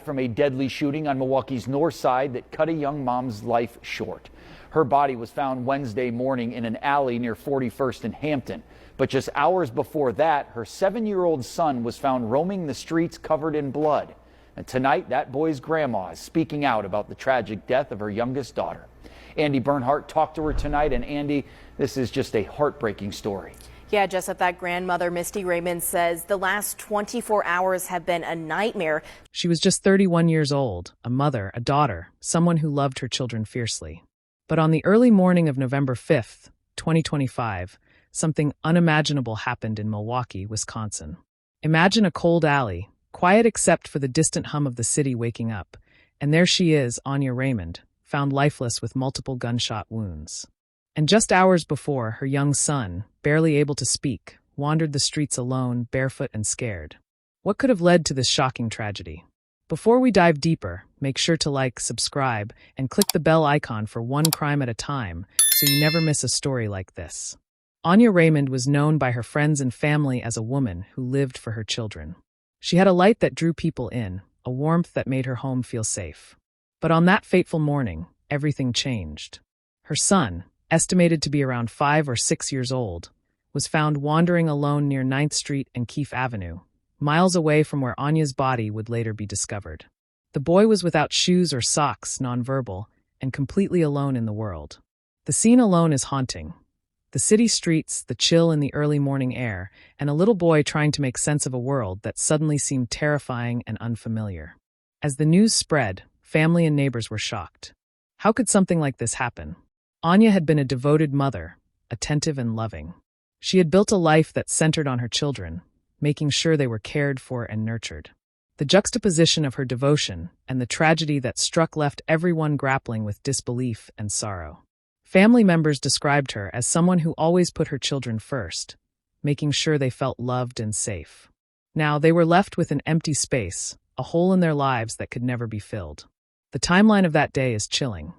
From a deadly shooting on Milwaukee's north side that cut a young mom's life short. Her body was found Wednesday morning in an alley near 41st and Hampton. But just hours before that, her 7-year-old son was found roaming the streets covered in blood. And tonight, that boy's grandma is speaking out about the tragic death of her youngest daughter. Andy Bernhardt talked to her tonight, and Andy, this is just a heartbreaking story. Yeah, Jessup, that grandmother, Misty Raymond, says the last 24 hours have been a nightmare. She was just 31 years old, a mother, a daughter, someone who loved her children fiercely. But on the early morning of November 5th, 2025, something unimaginable happened in Milwaukee, Wisconsin. Imagine a cold alley, quiet except for the distant hum of the city waking up, and there she is, Anya Raymond, found lifeless with multiple gunshot wounds. And just hours before, her young son, barely able to speak, wandered the streets alone, barefoot and scared. What could have led to this shocking tragedy? Before we dive deeper, make sure to like, subscribe, and click the bell icon for one crime at a time so you never miss a story like this. Anya Raymond was known by her friends and family as a woman who lived for her children. She had a light that drew people in, a warmth that made her home feel safe. But on that fateful morning, everything changed. Her son, estimated to be around 5 or 6 years old, was found wandering alone near 9th Street and Keefe Avenue, miles away from where Anya's body would later be discovered. The boy was without shoes or socks, nonverbal, and completely alone in the world. The scene alone is haunting. The city streets, the chill in the early morning air, and a little boy trying to make sense of a world that suddenly seemed terrifying and unfamiliar. As the news spread, family and neighbors were shocked. How could something like this happen? Anya had been a devoted mother, attentive and loving. She had built a life that centered on her children, making sure they were cared for and nurtured. The juxtaposition of her devotion and the tragedy that struck left everyone grappling with disbelief and sorrow. Family members described her as someone who always put her children first, making sure they felt loved and safe. Now they were left with an empty space, a hole in their lives that could never be filled. The timeline of that day is chilling.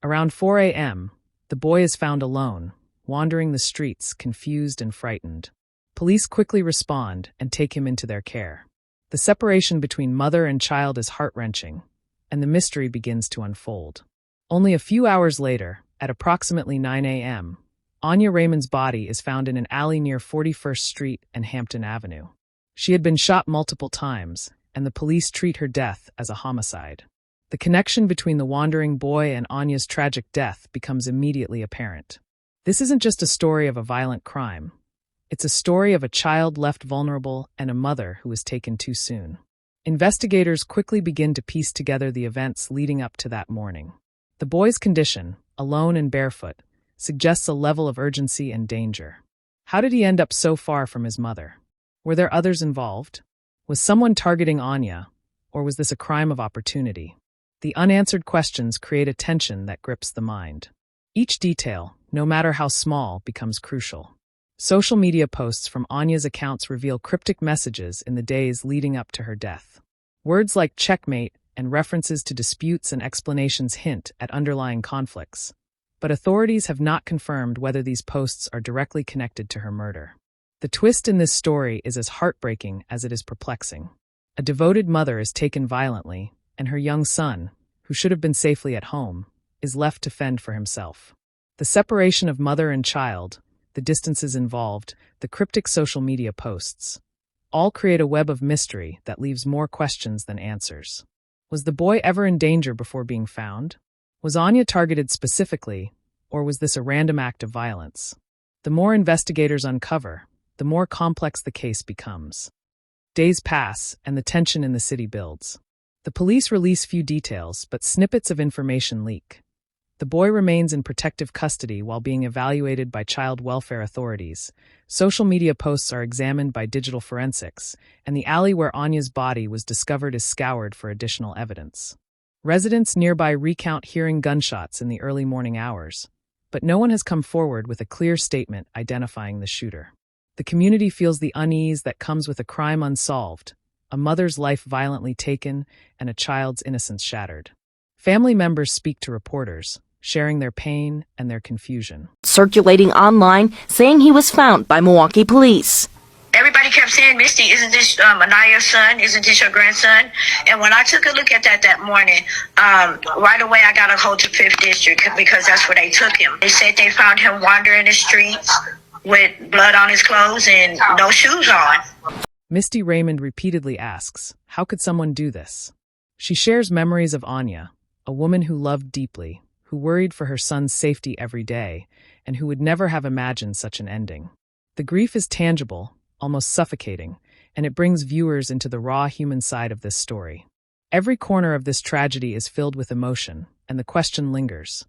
Around 4 a.m., the boy is found alone, wandering the streets, confused and frightened. Police quickly respond and take him into their care. The separation between mother and child is heart-wrenching, and the mystery begins to unfold. Only a few hours later, at approximately 9 a.m., Anya Raymond's body is found in an alley near 41st Street and Hampton Avenue. She had been shot multiple times, and the police treat her death as a homicide. The connection between the wandering boy and Anya's tragic death becomes immediately apparent. This isn't just a story of a violent crime. It's a story of a child left vulnerable and a mother who was taken too soon. Investigators quickly begin to piece together the events leading up to that morning. The boy's condition, alone and barefoot, suggests a level of urgency and danger. How did he end up so far from his mother? Were there others involved? Was someone targeting Anya, or was this a crime of opportunity? The unanswered questions create a tension that grips the mind. Each detail, no matter how small, becomes crucial. Social media posts from Anya's accounts reveal cryptic messages in the days leading up to her death. Words like checkmate and references to disputes and explanations hint at underlying conflicts, but authorities have not confirmed whether these posts are directly connected to her murder. The twist in this story is as heartbreaking as it is perplexing. A devoted mother is taken violently, and her young son, who should have been safely at home, is left to fend for himself. The separation of mother and child, the distances involved, the cryptic social media posts, all create a web of mystery that leaves more questions than answers. Was the boy ever in danger before being found? Was Anya targeted specifically, or was this a random act of violence? The more investigators uncover, the more complex the case becomes. Days pass, and the tension in the city builds. The police release few details, but snippets of information leak. The boy remains in protective custody while being evaluated by child welfare authorities. Social media posts are examined by digital forensics, and the alley where Anya's body was discovered is scoured for additional evidence. Residents nearby recount hearing gunshots in the early morning hours, but no one has come forward with a clear statement identifying the shooter. The community feels the unease that comes with a crime unsolved, a mother's life violently taken, and a child's innocence shattered. Family members speak to reporters, sharing their pain and their confusion. Circulating online saying he was found by Milwaukee police. Everybody kept saying, Misty, isn't this Anaya's son? Isn't this your grandson? And when I took a look at that morning, right away I got a hold to 5th District because that's where they took him. They said they found him wandering the streets with blood on his clothes and no shoes on. Misty Raymond repeatedly asks, how could someone do this? She shares memories of Anya, a woman who loved deeply, who worried for her son's safety every day, and who would never have imagined such an ending. The grief is tangible, almost suffocating, and it brings viewers into the raw human side of this story. Every corner of this tragedy is filled with emotion, and the question lingers.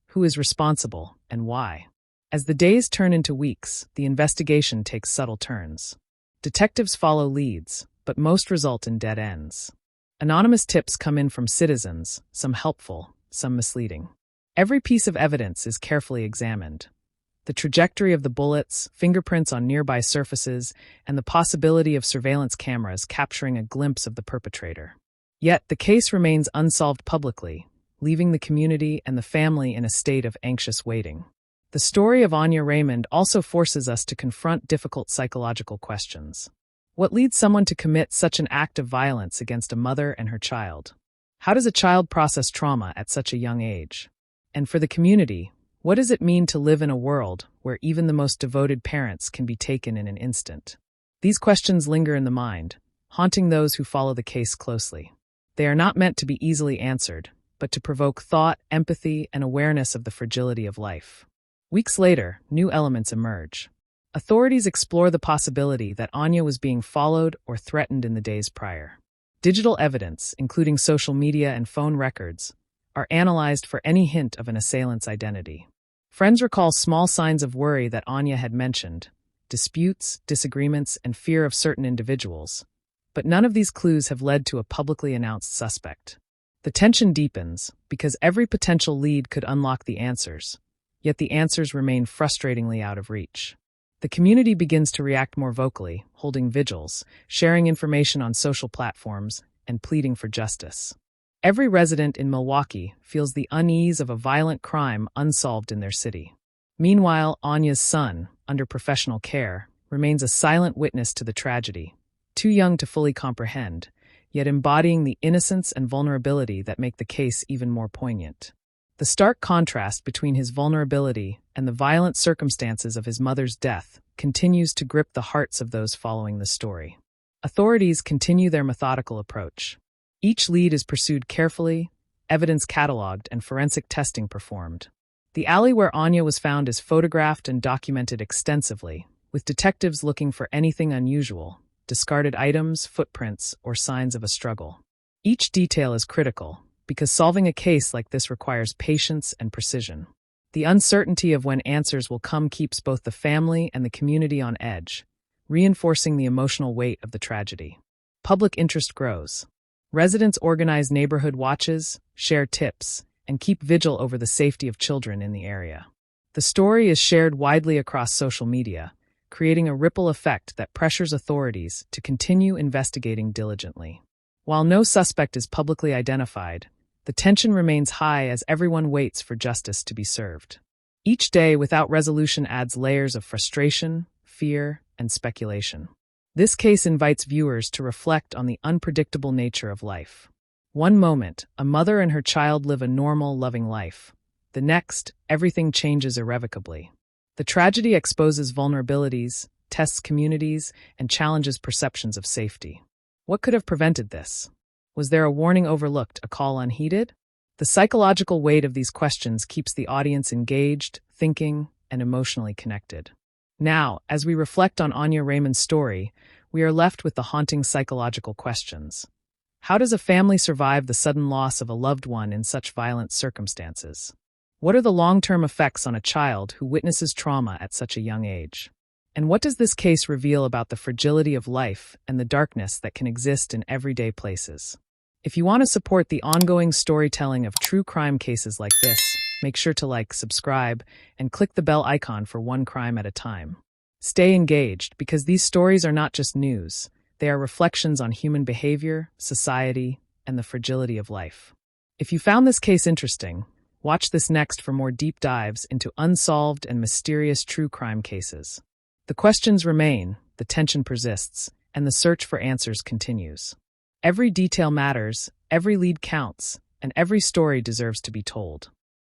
Who is responsible, and why? As the days turn into weeks, the investigation takes subtle turns. Detectives follow leads, but most result in dead ends. Anonymous tips come in from citizens, some helpful, some misleading. Every piece of evidence is carefully examined. The trajectory of the bullets, fingerprints on nearby surfaces, and the possibility of surveillance cameras capturing a glimpse of the perpetrator. Yet, the case remains unsolved publicly, leaving the community and the family in a state of anxious waiting. The story of Anya Raymond also forces us to confront difficult psychological questions. What leads someone to commit such an act of violence against a mother and her child? How does a child process trauma at such a young age? And for the community, what does it mean to live in a world where even the most devoted parents can be taken in an instant? These questions linger in the mind, haunting those who follow the case closely. They are not meant to be easily answered, but to provoke thought, empathy, and awareness of the fragility of life. Weeks later, new elements emerge. Authorities explore the possibility that Anya was being followed or threatened in the days prior. Digital evidence, including social media and phone records, are analyzed for any hint of an assailant's identity. Friends recall small signs of worry that Anya had mentioned, disputes, disagreements, and fear of certain individuals, but none of these clues have led to a publicly announced suspect. The tension deepens because every potential lead could unlock the answers, yet the answers remain frustratingly out of reach. The community begins to react more vocally, holding vigils, sharing information on social platforms, and pleading for justice. Every resident in Milwaukee feels the unease of a violent crime unsolved in their city. Meanwhile, Anya's son, under professional care, remains a silent witness to the tragedy, too young to fully comprehend, yet embodying the innocence and vulnerability that make the case even more poignant. The stark contrast between his vulnerability and the violent circumstances of his mother's death continues to grip the hearts of those following the story. Authorities continue their methodical approach. Each lead is pursued carefully, evidence cataloged, and forensic testing performed. The alley where Anya was found is photographed and documented extensively, with detectives looking for anything unusual, discarded items, footprints, or signs of a struggle. Each detail is critical, because solving a case like this requires patience and precision. The uncertainty of when answers will come keeps both the family and the community on edge, reinforcing the emotional weight of the tragedy. Public interest grows. Residents organize neighborhood watches, share tips, and keep vigil over the safety of children in the area. The story is shared widely across social media, creating a ripple effect that pressures authorities to continue investigating diligently. While no suspect is publicly identified, the tension remains high as everyone waits for justice to be served. Each day without resolution adds layers of frustration, fear, and speculation. This case invites viewers to reflect on the unpredictable nature of life. One moment, a mother and her child live a normal, loving life. The next, everything changes irrevocably. The tragedy exposes vulnerabilities, tests communities, and challenges perceptions of safety. What could have prevented this? Was there a warning overlooked, a call unheeded? The psychological weight of these questions keeps the audience engaged, thinking, and emotionally connected. Now, as we reflect on Anya Raymond's story, we are left with the haunting psychological questions. How does a family survive the sudden loss of a loved one in such violent circumstances? What are the long-term effects on a child who witnesses trauma at such a young age? And what does this case reveal about the fragility of life and the darkness that can exist in everyday places? If you want to support the ongoing storytelling of true crime cases like this, make sure to like, subscribe, and click the bell icon for one crime at a time. Stay engaged because these stories are not just news. They are reflections on human behavior, society, and the fragility of life. If you found this case interesting, watch this next for more deep dives into unsolved and mysterious true crime cases. The questions remain, the tension persists, and the search for answers continues. Every detail matters, every lead counts, and every story deserves to be told.